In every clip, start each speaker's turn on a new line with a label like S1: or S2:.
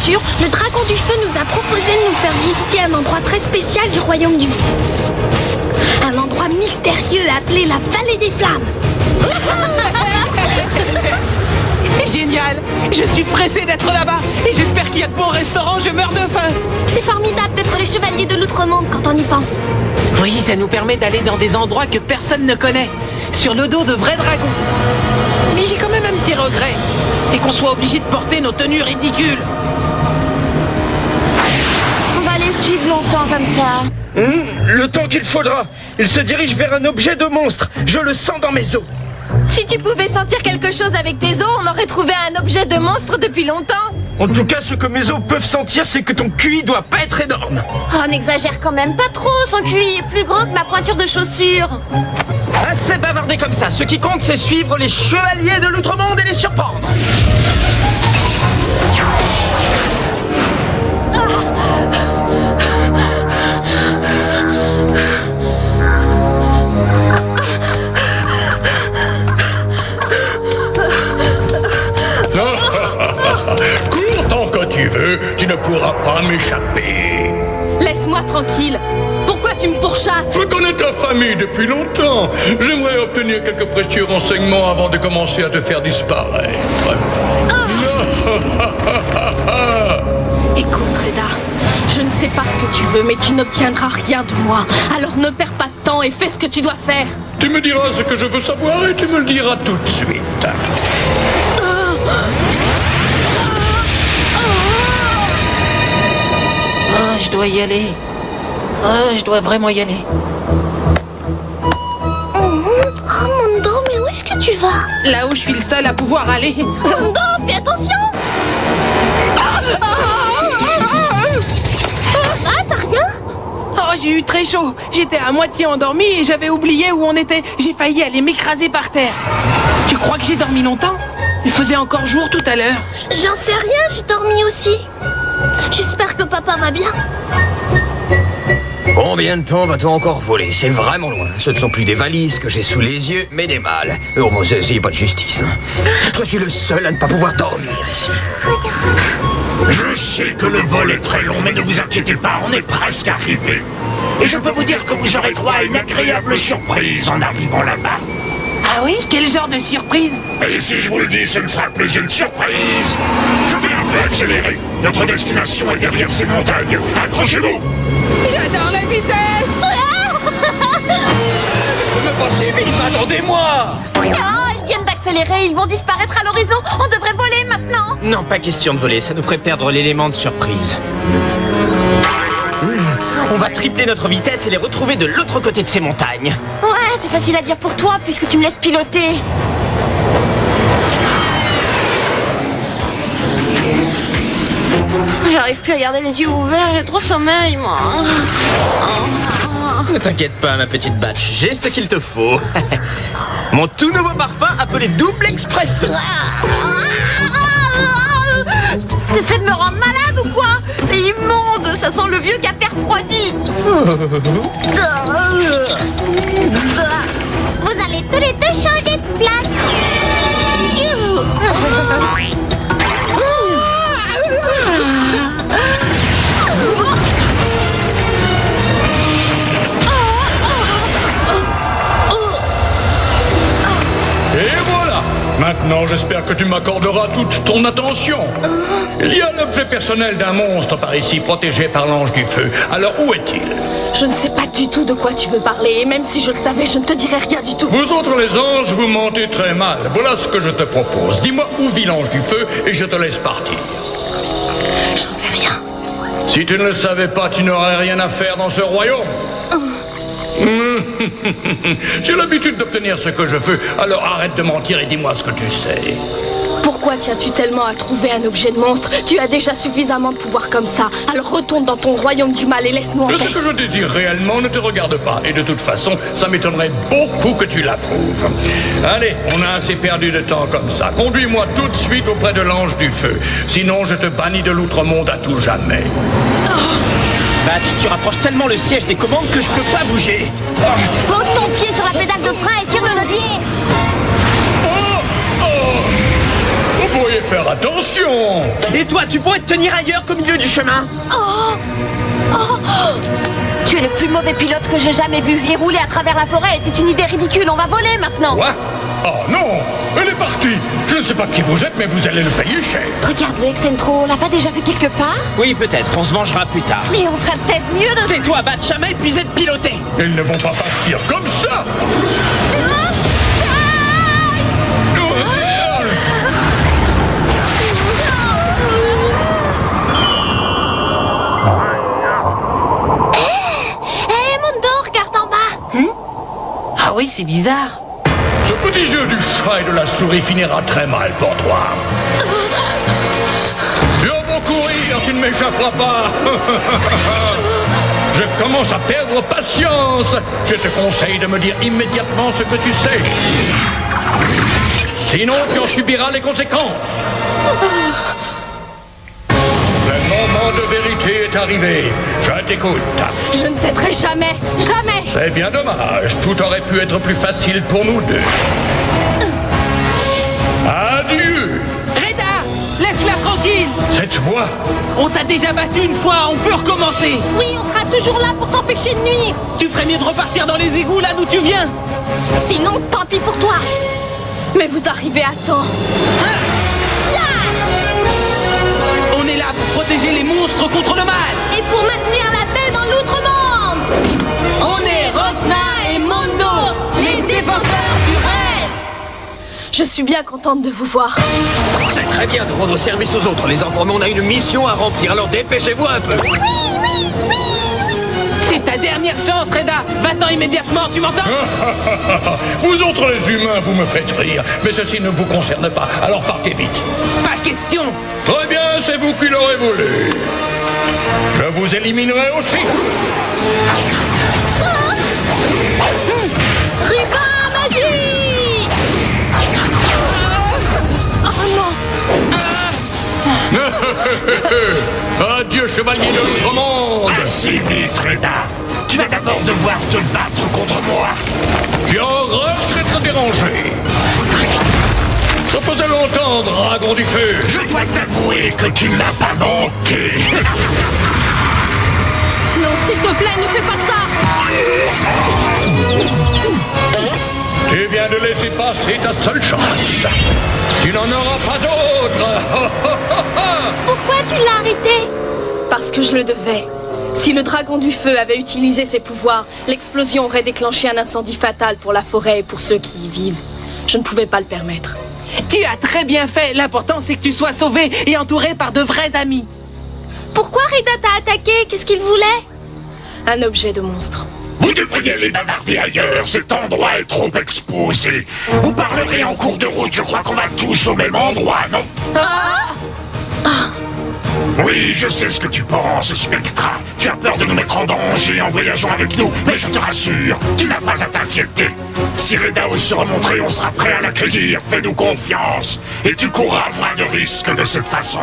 S1: aventure, le dragon du feu nous a proposé de nous faire visiter un endroit très spécial du royaume du feu. Un endroit mystérieux appelé la vallée des flammes.
S2: Génial! Je suis pressé d'être là-bas et j'espère qu'il y a de bons restaurants, je meurs de faim!
S1: C'est formidable d'être les chevaliers de l'Outre-Monde quand on y pense.
S2: Oui, ça nous permet d'aller dans des endroits que personne ne connaît, sur le dos de vrais dragons. Mais j'ai quand même un petit regret, c'est qu'on soit obligé de porter nos tenues ridicules.
S1: On va les suivre longtemps comme ça.
S3: Le temps qu'il faudra. Il se dirige vers un objet de monstre. Je le sens dans mes os.
S4: Si tu pouvais sentir quelque chose avec tes os, on aurait trouvé un objet de monstre depuis longtemps.
S3: En tout cas, ce que mes os peuvent sentir, c'est que ton QI doit pas être énorme.
S1: Oh, n'exagère quand même pas trop, son QI est plus grand que ma pointure de chaussure.
S3: Assez bavardé comme ça. Ce qui compte, c'est suivre les chevaliers de l'Outre-Monde et les surprendre.
S5: Cours tant que tu veux, tu ne pourras pas m'échapper.
S4: Laisse-moi tranquille. Pourquoi tu me pourchasses?
S5: Je connais ta famille depuis longtemps. J'aimerais obtenir quelques précieux renseignements avant de commencer à te faire disparaître.
S4: Écoute, Reda, je ne sais pas ce que tu veux, mais tu n'obtiendras rien de moi. Alors ne perds pas de temps et fais ce que tu dois faire.
S5: Tu me diras ce que je veux savoir et tu me le diras tout de suite.
S2: Oh, je dois y aller. Oh, je dois vraiment y aller.
S1: Oh, Mondo, mais où est-ce que tu vas?
S2: Là où je suis le seul à pouvoir aller.
S1: Mondo, fais attention! Ah, t'as rien?
S2: Oh, j'ai eu très chaud. J'étais à moitié endormi et j'avais oublié où on était. J'ai failli aller m'écraser par terre. Tu crois que j'ai dormi longtemps? Il faisait encore jour tout à l'heure.
S1: J'en sais rien, j'ai dormi aussi. J'espère que papa va bien.
S6: Combien de temps va-t-on encore voler? C'est vraiment loin. Ce ne sont plus des valises que j'ai sous les yeux, mais des mâles. Oh, moi, c'est pas de justice. Je suis le seul à ne pas pouvoir dormir ici.
S7: Je sais que le vol est très long, mais ne vous inquiétez pas, on est presque arrivé. Et je peux vous dire que vous aurez droit à une agréable surprise en arrivant là-bas.
S2: Ah oui? Quel genre de surprise?
S7: Et si je vous le dis, ce ne sera plus une surprise. Je vais un peu accélérer. Notre destination est derrière ces montagnes. Accrochez-vous!
S2: J'adore la vitesse!
S3: Me pas si vite, attendez-moi!
S1: Oh, ils viennent d'accélérer, ils vont disparaître à l'horizon. On devrait voler maintenant.
S3: Non, pas question de voler, ça nous ferait perdre l'élément de surprise. On va tripler notre vitesse et les retrouver de l'autre côté de ces montagnes.
S1: Ouais, c'est facile à dire pour toi puisque tu me laisses piloter. J'arrive plus à garder les yeux ouverts, j'ai trop sommeil, moi.
S3: Ne t'inquiète pas, ma petite batch, j'ai ce qu'il te faut. Mon tout nouveau parfum appelé Double Express.
S1: T'essaies de me rendre malade ou quoi? C'est immonde, ça sent le vieux café refroidi. Vous allez tous les deux changer de place.
S5: Et voilà. Maintenant, j'espère que tu m'accorderas toute ton attention. Il y a l'objet personnel d'un monstre par ici, protégé par l'ange du feu. Alors, où est-il?
S4: Je ne sais pas du tout de quoi tu veux parler, et même si je le savais, je ne te dirais rien du tout.
S5: Vous autres les anges, vous mentez très mal. Voilà ce que je te propose. Dis-moi où vit l'ange du feu et je te laisse partir.
S4: J'en sais rien.
S5: Si tu ne le savais pas, tu n'aurais rien à faire dans ce royaume. J'ai l'habitude d'obtenir ce que je veux, alors arrête de mentir et dis-moi ce que tu sais.
S4: Pourquoi tiens-tu tellement à trouver un objet de monstre? Tu as déjà suffisamment de pouvoir comme ça. Alors retourne dans ton royaume du mal et laisse-nous en
S5: Ce
S4: paix.
S5: que je désire réellement ne te regarde pas. Et de toute façon, ça m'étonnerait beaucoup que tu l'approuves. Allez, on a assez perdu de temps comme ça. Conduis-moi tout de suite auprès de l'ange du feu. Sinon, je te bannis de l'outre-monde à tout jamais.
S3: Batch, tu rapproches tellement le siège des commandes que je peux pas bouger.
S1: Pose ton pied sur la pédale de frein et tire le levier.
S5: Vous pourriez faire attention.
S3: Et toi, tu pourrais te tenir ailleurs qu'au milieu du chemin?
S8: Tu es le plus mauvais pilote que j'ai jamais vu. Et rouler à travers la forêt était une idée ridicule. On va voler maintenant.
S5: Quoi? Oh non! Elle est partie! Je ne sais pas qui vous êtes, mais vous allez le payer cher.
S8: Regarde le Excentro, on l'a pas déjà vu quelque part?
S3: Oui, peut-être, on se vengera plus tard.
S8: Mais on ferait peut-être mieux de...
S3: Tais-toi, Batch, jamais épuisé de piloter.
S5: Ils ne vont pas partir comme ça!
S1: Hé, Mondo, regarde en bas.
S2: Ah oui, c'est bizarre.
S5: Ce petit jeu du chat et de la souris finira très mal pour toi. Tu as beau courir, tu ne m'échapperas pas. Je commence à perdre patience. Je te conseille de me dire immédiatement ce que tu sais. Sinon, tu en subiras les conséquences. Le moment de vérité est arrivé. Je t'écoute.
S4: Je ne t'aiderai jamais, jamais.
S5: C'est bien dommage. Tout aurait pu être plus facile pour nous deux. Adieu.
S2: Reda, laisse-la tranquille.
S5: Cette voix.
S2: On t'a déjà battu une fois, on peut recommencer.
S1: Oui, on sera toujours là pour t'empêcher de nuire.
S2: Tu ferais mieux de repartir dans les égouts là d'où tu viens.
S1: Sinon, tant pis pour toi.
S4: Mais vous arrivez à temps.
S2: On est là pour protéger les monstres contre le mal.
S1: Et pour maintenir la paix dans l'outre-monde.
S2: On est Rokna et Mondo, les défenseurs du rêve.
S4: Je suis bien contente de vous voir.
S6: C'est très bien de rendre service aux autres, les enfants, mais on a une mission à remplir, alors dépêchez-vous un peu.
S2: C'est ta dernière chance, Reda. Va-t'en immédiatement, tu m'entends?
S5: Vous autres les humains, vous me faites rire, mais ceci ne vous concerne pas, alors partez vite.
S2: Pas question.
S5: Très bien, c'est vous qui l'aurez voulu. Je vous éliminerai aussi.
S1: Ruban magie.
S4: Oh non.
S5: Adieu, chevalier de l'outre-monde.
S7: Assez vite, Reda. Tu vas d'abord devoir te battre contre moi.
S5: J'ai horreur d'être dérangé. Ça faisait longtemps, dragon du feu.
S7: Je dois t'avouer que tu n'as pas manqué.
S4: Non, s'il te plaît, ne fais pas ça.
S5: Tu viens de laisser passer ta seule chance. Tu n'en auras pas d'autre.
S1: Pourquoi tu l'as arrêté?
S4: Parce que je le devais. Si le dragon du feu avait utilisé ses pouvoirs, l'explosion aurait déclenché un incendie fatal pour la forêt et pour ceux qui y vivent. Je ne pouvais pas le permettre.
S2: Tu as très bien fait. L'important, c'est que tu sois sauvé et entouré par de vrais amis.
S1: Pourquoi Reda t'a attaqué? Qu'est-ce qu'il voulait?
S4: Un objet de monstre.
S7: Vous devriez les bavarder ailleurs, cet endroit est trop exposé. Vous parlerez en cours de route, je crois qu'on va tous au même endroit, non? Oui, je sais ce que tu penses, Spectra. Tu as peur de nous mettre en danger en voyageant avec nous, mais je te rassure, tu n'as pas à t'inquiéter. Si Reda ose se remontrer, on sera prêt à l'accueillir, fais-nous confiance. Et tu courras moins de risques de cette façon.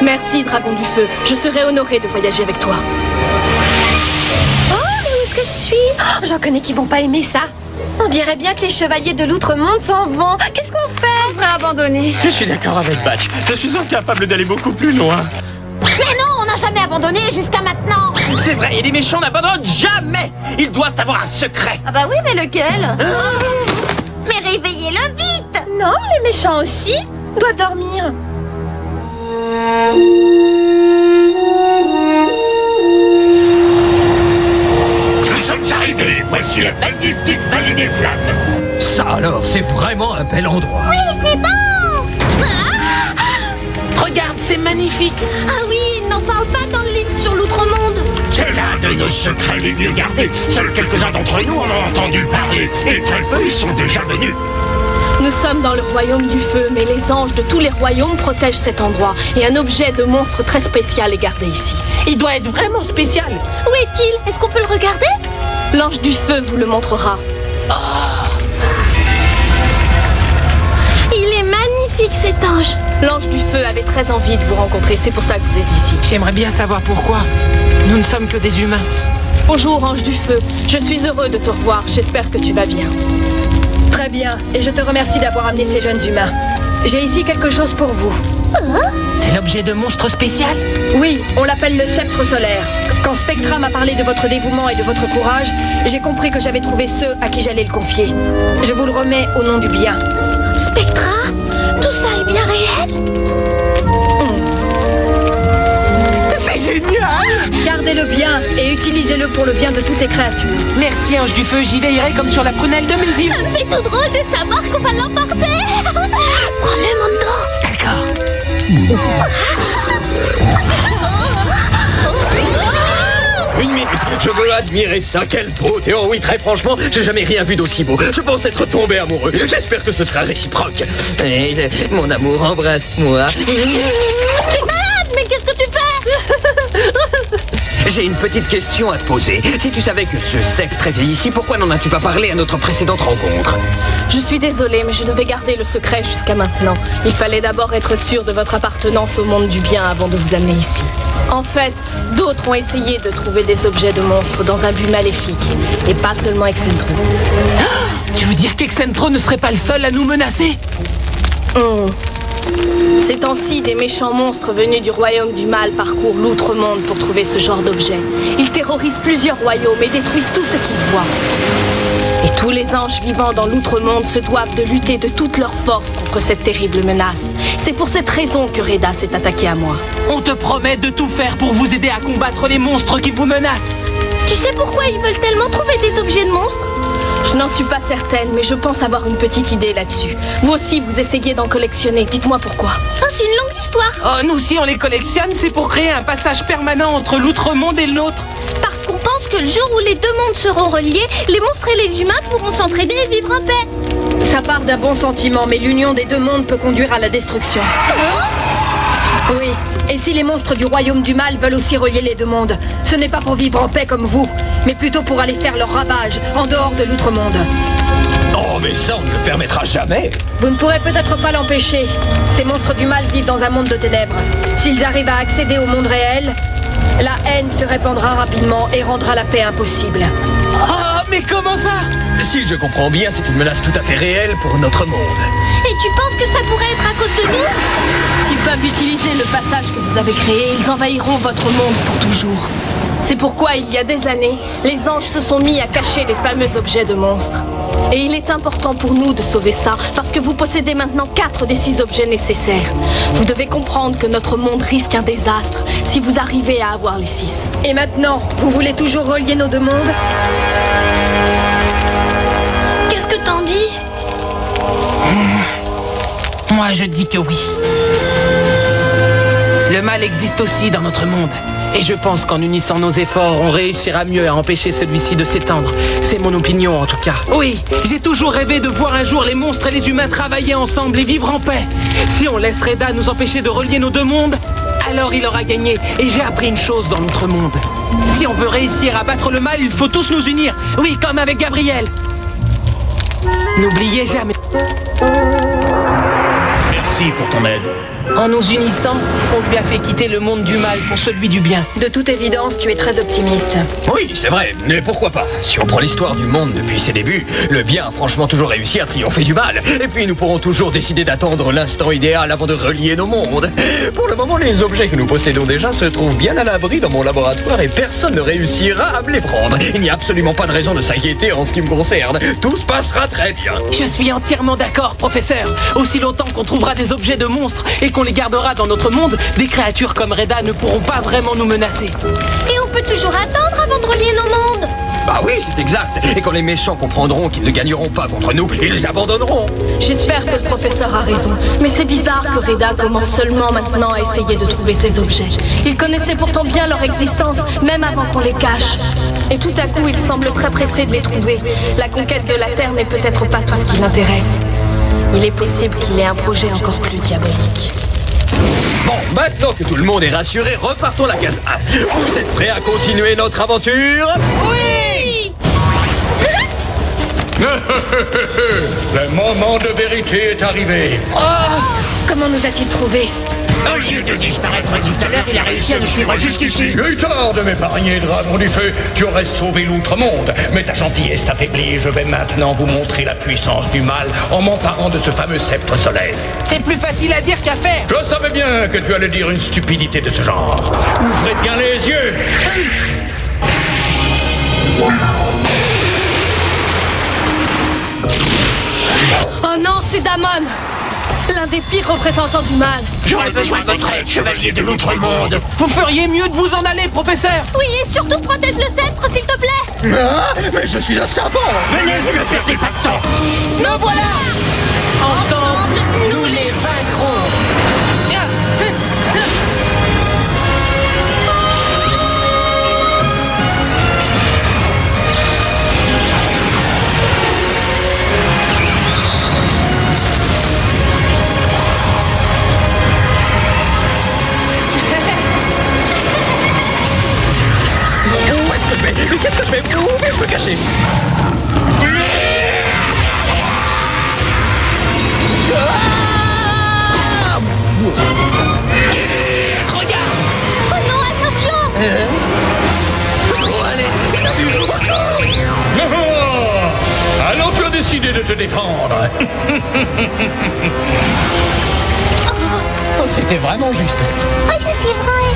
S4: Merci, dragon du feu. Je serai honorée de voyager avec toi.
S1: Oh, mais où est-ce que je suis? Oh, j'en connais qui vont pas aimer ça. On dirait bien que les chevaliers de l'outre-monde s'en vont. Qu'est-ce qu'on fait?
S8: On va abandonner.
S3: Je suis d'accord avec Batch. Je suis incapable d'aller beaucoup plus loin.
S8: Mais non, on n'a jamais abandonné jusqu'à maintenant.
S3: C'est vrai, et les méchants n'abandonnent jamais. Ils doivent avoir un secret.
S8: Ah bah oui, mais lequel? Mais réveillez-le vite.
S1: Non, les méchants aussi doivent dormir.
S7: Nous sommes arrivés, voici la magnifique vallée des flammes.
S6: Ça alors, c'est vraiment un bel endroit.
S1: Oui, c'est bon.
S2: Regarde, c'est magnifique.
S1: Ah oui, il n'en parle pas dans le livre sur l'outre-monde.
S7: C'est l'un de nos secrets les mieux gardés. Seuls quelques-uns d'entre nous en ont entendu parler, et très peu y sont déjà venus.
S4: Nous sommes dans le royaume du feu, mais les anges de tous les royaumes protègent cet endroit. Et un objet de monstre très spécial est gardé ici.
S2: Il doit être vraiment spécial.
S1: Où est-il? Est-ce qu'on peut le regarder?
S4: L'ange du feu vous le montrera.
S1: Il est magnifique cet ange.
S4: L'ange du feu avait très envie de vous rencontrer, c'est pour ça que vous êtes ici.
S2: J'aimerais bien savoir pourquoi. Nous ne sommes que des humains.
S4: Bonjour ange du feu, je suis heureux de te revoir, j'espère que tu vas bien.
S9: Très bien, et je te remercie d'avoir amené ces jeunes humains. J'ai ici quelque chose pour vous.
S2: C'est C'est l'objet de monstre spécial?
S4: Oui, on l'appelle le sceptre solaire. Quand Spectra m'a parlé de votre dévouement et de votre courage, j'ai compris que j'avais trouvé ceux à qui j'allais le confier. Je vous le remets au nom du bien.
S1: Spectra, tout ça est bien réel?
S2: C'est génial!
S4: Gardez-le bien et utilisez-le pour le bien de toutes les créatures.
S2: Merci, ange du feu, j'y veillerai comme sur la prunelle de mes yeux.
S1: Ça me fait tout drôle de savoir qu'on va l'emporter. Prends-le, Mondo.
S2: D'accord.
S6: Une minute, je veux admirer ça, quelle beauté. Oh oui, très franchement, j'ai jamais rien vu d'aussi beau. Je pense être tombé amoureux. J'espère que ce sera réciproque. Mon amour, embrasse-moi.
S1: T'es malade, mais qu'est-ce que tu fais?
S6: J'ai une petite question à te poser. Si tu savais que ce sceptre était ici, pourquoi n'en as-tu pas parlé à notre précédente rencontre?
S4: Je suis désolée, mais je devais garder le secret jusqu'à maintenant. Il fallait d'abord être sûr de votre appartenance au monde du bien avant de vous amener ici. En fait, d'autres ont essayé de trouver des objets de monstres dans un but maléfique, et pas seulement Excentro.
S2: Tu veux dire qu'Exentro ne serait pas le seul à nous menacer?
S4: Ces temps-ci, des méchants monstres venus du royaume du mal parcourent l'outre-monde pour trouver ce genre d'objets. Ils terrorisent plusieurs royaumes et détruisent tout ce qu'ils voient. Et tous les anges vivant dans l'outre-monde se doivent de lutter de toute leur force contre cette terrible menace. C'est pour cette raison que Reda s'est attaqué à moi.
S2: On te promet de tout faire pour vous aider à combattre les monstres qui vous menacent.
S1: Tu sais pourquoi ils veulent tellement trouver des objets de monstres?
S4: Je n'en suis pas certaine, mais je pense avoir une petite idée là-dessus. Vous aussi, vous essayez d'en collectionner. Dites-moi pourquoi.
S1: Oh, c'est une longue histoire.
S2: Oh, nous, si on les collectionne, c'est pour créer un passage permanent entre l'outre-monde et le nôtre.
S1: Parce qu'on pense que le jour où les deux mondes seront reliés, les monstres et les humains pourront s'entraider et vivre en paix.
S4: Ça part d'un bon sentiment, mais l'union des deux mondes peut conduire à la destruction. Oui, et si les monstres du royaume du mal veulent aussi relier les deux mondes, ce n'est pas pour vivre en paix comme vous, mais plutôt pour aller faire leur ravage en dehors de l'outre-monde.
S6: Oh, mais ça, on ne le permettra jamais.
S4: Vous ne pourrez peut-être pas l'empêcher. Ces monstres du mal vivent dans un monde de ténèbres. S'ils arrivent à accéder au monde réel, la haine se répandra rapidement et rendra la paix impossible.
S2: Oh, mais comment ça?
S6: Si je comprends bien, c'est une menace tout à fait réelle pour notre monde.
S1: Et tu penses que ça pourrait être à cause de nous?
S4: S'ils peuvent utiliser le passage que vous avez créé, ils envahiront votre monde pour toujours. C'est pourquoi, il y a des années, les anges se sont mis à cacher les fameux objets de monstres. Et il est important pour nous de sauver ça, parce que vous possédez maintenant 4 des 6 objets nécessaires. Vous devez comprendre que notre monde risque un désastre si vous arrivez à avoir les 6. Et maintenant, vous voulez toujours relier nos deux mondes?
S1: Qu'est-ce que t'en dis?
S2: Moi, je dis que oui. Le mal existe aussi dans notre monde. Et je pense qu'en unissant nos efforts, on réussira mieux à empêcher celui-ci de s'étendre. C'est mon opinion en tout cas. Oui, j'ai toujours rêvé de voir un jour les monstres et les humains travailler ensemble et vivre en paix. Si on laisse Reda nous empêcher de relier nos deux mondes, alors il aura gagné. Et j'ai appris une chose dans notre monde. Si on veut réussir à battre le mal, il faut tous nous unir. Oui, comme avec Gabriel. N'oubliez jamais.
S5: Merci pour ton aide.
S2: En nous unissant, on lui a fait quitter le monde du mal pour celui du bien.
S4: De toute évidence, tu es très optimiste.
S6: Oui, c'est vrai, mais pourquoi pas? Si on prend l'histoire du monde depuis ses débuts, le bien a franchement toujours réussi à triompher du mal. Et puis nous pourrons toujours décider d'attendre l'instant idéal avant de relier nos mondes. Pour le moment, les objets que nous possédons déjà se trouvent bien à l'abri dans mon laboratoire et personne ne réussira à me les prendre. Il n'y a absolument pas de raison de s'inquiéter en ce qui me concerne. Tout se passera très bien.
S2: Je suis entièrement d'accord, professeur. Aussi longtemps qu'on trouvera des objets de monstres et qu'on les gardera dans notre monde, des créatures comme Reda ne pourront pas vraiment nous menacer.
S1: Et on peut toujours attendre avant de relier nos mondes.
S6: Bah oui, c'est exact. Et quand les méchants comprendront qu'ils ne gagneront pas contre nous, ils abandonneront.
S4: J'espère que le professeur a raison. Mais c'est bizarre que Reda commence seulement maintenant à essayer de trouver ces objets. Il connaissait pourtant bien leur existence, même avant qu'on les cache. Et tout à coup, il semble très pressé de les trouver. La conquête de la Terre n'est peut-être pas tout ce qui l'intéresse. Il est possible qu'il ait un projet encore plus diabolique.
S6: Bon, maintenant que tout le monde est rassuré, repartons à la case 1. Vous êtes prêts à continuer notre aventure?
S1: Oui.
S5: Le moment de vérité est arrivé.
S4: Comment nous a-t-il trouvés?
S7: Au lieu de disparaître tout à l'heure, il a réussi à nous suivre jusqu'ici.
S5: Tu as eu tort de m'épargner, dragon du feu. Tu aurais sauvé l'outre-monde. Mais ta gentillesse t'affaiblit. Je vais maintenant vous montrer la puissance du mal en m'emparant de ce fameux sceptre soleil.
S2: C'est plus facile à dire qu'à faire.
S5: Je savais bien que tu allais dire une stupidité de ce genre. Ouvrez bien les yeux.
S4: Oh non, c'est Damon! L'un des pires représentants du mal.
S7: J'aurais besoin de votre aide, chevalier de l'outre-monde.
S2: Vous feriez mieux de vous en aller, professeur.
S1: Oui, et surtout protège le sceptre, s'il te plaît.
S6: Ah, mais je suis un savant.
S7: Venez, ne perdez pas de temps.
S2: Nous voilà. Ensemble, nous les vaincrons.
S6: Où est-ce que je vais? Mais qu'est-ce que je fais? Où vais-je me cacher?
S7: Regarde.
S1: Oh non, attention.
S6: Oh, allez.
S5: Alors tu as décidé de te défendre.
S6: Oh, c'était vraiment juste.
S1: Oh, je suis vrai.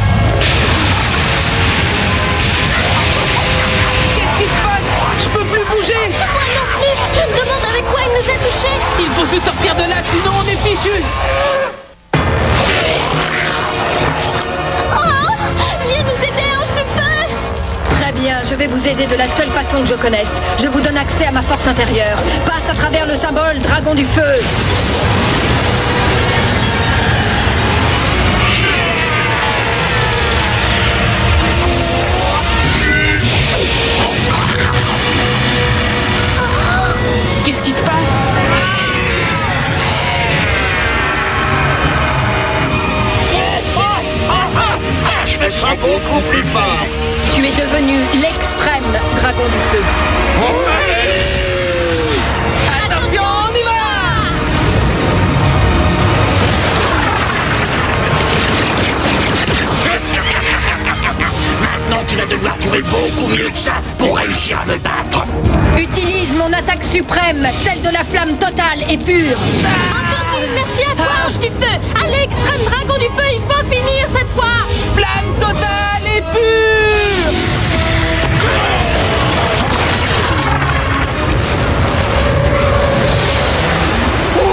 S2: Qu'est-ce qui se passe? Je peux plus bouger.
S1: Moi non plus. Je me demande avec quoi il nous a touchés.
S2: Il faut se sortir de là, sinon on est fichu.
S1: Oh, viens nous aider, ange de feu.
S4: Très bien, je vais vous aider de la seule façon que je connaisse. Je vous donne accès à ma force intérieure. Passe à travers le symbole dragon du feu.
S2: Qu'est-ce qui se passe?
S7: Je me sens beaucoup plus fort.
S4: Tu es devenu l'extrême dragon du feu.
S2: Attention, on y va.
S7: Maintenant, tu vas devoir trouver beaucoup mieux que ça pour réussir à me battre.
S4: Utilise mon attaque suprême, celle de la flamme totale et pure.
S1: Entendu, merci à toi, ange du feu. Allez, extrême dragon du feu, il faut finir cette fois.
S2: Flamme totale et pure.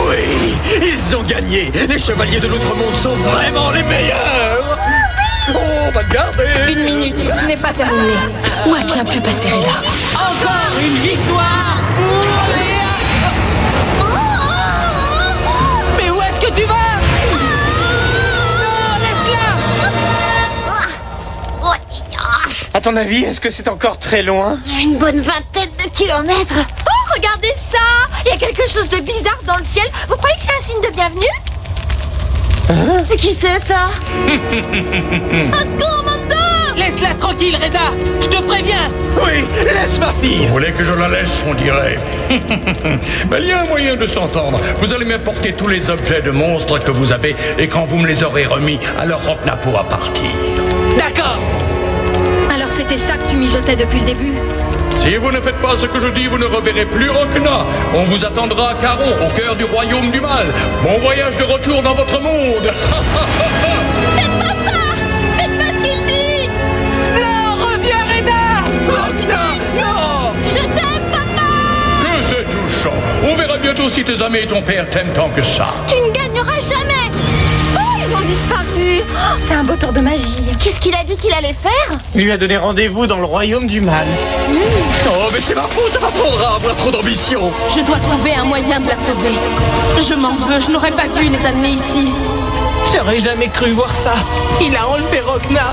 S6: Oui, ils ont gagné. Les chevaliers de l'outre-monde sont vraiment les meilleurs. On va le garder.
S4: Une minute, ce n'est pas terminé. Où a bien pu passer Reda?
S2: Encore une victoire pour Léa. Mais où est-ce que tu vas? Non, laisse-la. À ton avis, est-ce que c'est encore très loin?
S8: Une bonne vingtaine de kilomètres.
S1: Oh, regardez ça. Il y a quelque chose de bizarre dans le ciel. Vous croyez que c'est un signe de bienvenue?
S8: Qui c'est ça?
S1: Au secours, Mando.
S2: Laisse-la tranquille, Reda. Je te préviens.
S6: Oui, laisse ma fille.
S5: Vous voulez que je la laisse, on dirait. Mais il y a un moyen de s'entendre. Vous allez m'apporter tous les objets de monstres que vous avez, et quand vous me les aurez remis, alors Rokna pourra partir.
S2: D'accord.
S4: Alors c'était ça que tu mijotais depuis le début?
S5: Si vous ne faites pas ce que je dis, vous ne reverrez plus Rokna. On vous attendra à Caron, au cœur du royaume du mal. Bon voyage de retour dans votre monde.
S1: Faites pas ça. Faites pas ce qu'il dit.
S2: Non, reviens, Reda.
S6: Rokna, non.
S1: Je t'aime, papa.
S5: Que c'est touchant. On verra bientôt si tes amis et ton père t'aiment tant que ça.
S1: Tu ne gagneras jamais. Oh, ils ont disparu.
S4: Oh, c'est un beau tour de magie.
S8: Qu'est-ce qu'il a dit qu'il allait faire?
S2: Il lui a donné rendez-vous dans le royaume du mal.
S6: Oh, mais c'est ma faute, ça m'apprendra à avoir trop d'ambition.
S4: Je dois trouver un moyen de la sauver. Je m'en veux, je n'aurais pas dû les amener ici.
S2: J'aurais jamais cru voir ça. Il a enlevé Rokna.